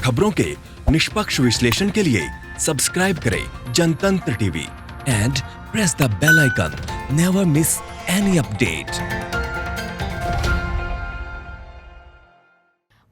खबरों के निष्पक्ष विश्लेषण के लिए सब्सक्राइब करें Jantantra TV and press the bell icon. Never miss any update.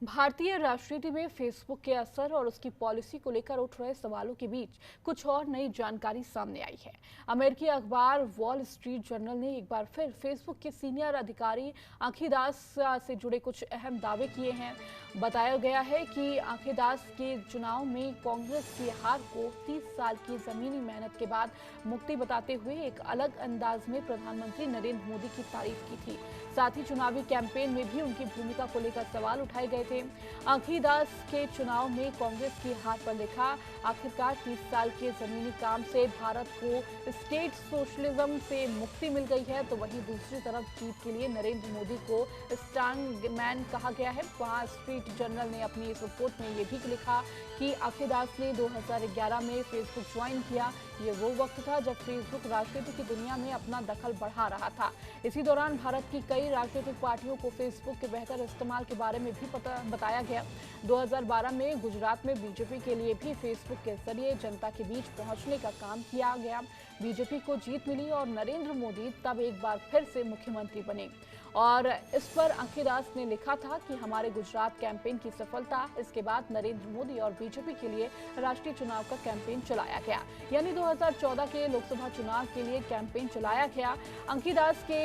भारतीय राजनीति में फेसबुक के असर और उसकी पॉलिसी को लेकर उठ रहे सवालों के बीच कुछ और नई जानकारी सामने आई है। अमेरिकी अखबार वॉल स्ट्रीट जर्नल ने एक बार फिर फेसबुक के सीनियर अधिकारी आंखी दास से जुड़े कुछ अहम दावे किए हैं। बताया गया है कि आंखी दास के चुनाव में कांग्रेस की हार को 30 साल की जमीनी मेहनत के बाद मुक्ति बताते हुए एक अलग अंदाज में प्रधानमंत्री नरेंद्र मोदी की तारीफ की थी। साथ ही चुनावी कैंपेन में भी उनकी भूमिका को लेकर सवाल उठाए गए थे। आंखी दास के चुनाव में कांग्रेस की हार पर लिखा, आखिरकार 30 साल के जमीनी काम से भारत को स्टेट सोशलिज्म से मुक्ति मिल गई है, तो वहीं दूसरी तरफ जीत के लिए नरेंद्र मोदी को स्ट्रॉन्गमैन कहा गया है। वहां स्ट्रीट जर्नल ने अपनी इस रिपोर्ट में ये भी लिखा कि आंखी दास ने 2011 में फेसबुक ज्वाइन किया। ये वो वक्त था जब फेसबुक राजनीति की दुनिया में अपना दखल बढ़ा रहा था। इसी दौरान भारत की कई राजनीतिक पार्टियों को फेसबुक के बेहतर इस्तेमाल के बारे में भी बताया गया। 2012 में गुजरात में बीजेपी के लिए भी फेसबुक के जरिए जनता के बीच पहुंचने का काम किया गया। बीजेपी को जीत मिली और नरेंद्र मोदी तब एक बार फिर से मुख्यमंत्री बने। और इस पर आंखी दास ने लिखा था कि हमारे गुजरात कैंपेन की सफलता, इसके बाद नरेंद्र मोदी और बीजेपी के लिए राष्ट्रीय चुनाव का कैंपेन चलाया गया, यानी 2014 के लोकसभा चुनाव के लिए कैंपेन चलाया गया। आंखी दास के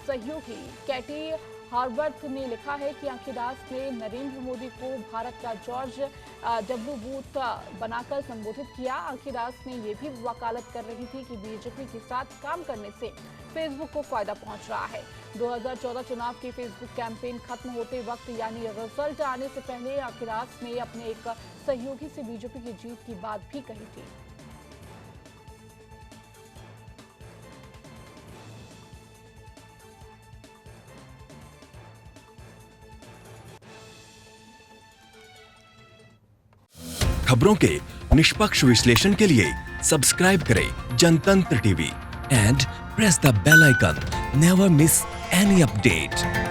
सहयोगी कैटी हार्बर्ट ने लिखा है कि आंखी दास ने नरेंद्र मोदी को भारत का जॉर्ज डब्ल्यू बूथ बनाकर संबोधित किया। आंखी दास ने यह भी वकालत कर रही थी कि बीजेपी के साथ काम करने से फेसबुक को फायदा पहुंच रहा है। 2014 चुनाव की फेसबुक कैंपेन खत्म होते वक्त यानी रिजल्ट आने से पहले आंखी दास ने अपने एक सहयोगी से बीजेपी की जीत की बात भी कही थी। खबरों के निष्पक्ष विश्लेषण के लिए सब्सक्राइब करें Jantantra TV and press the bell icon. Never miss any update.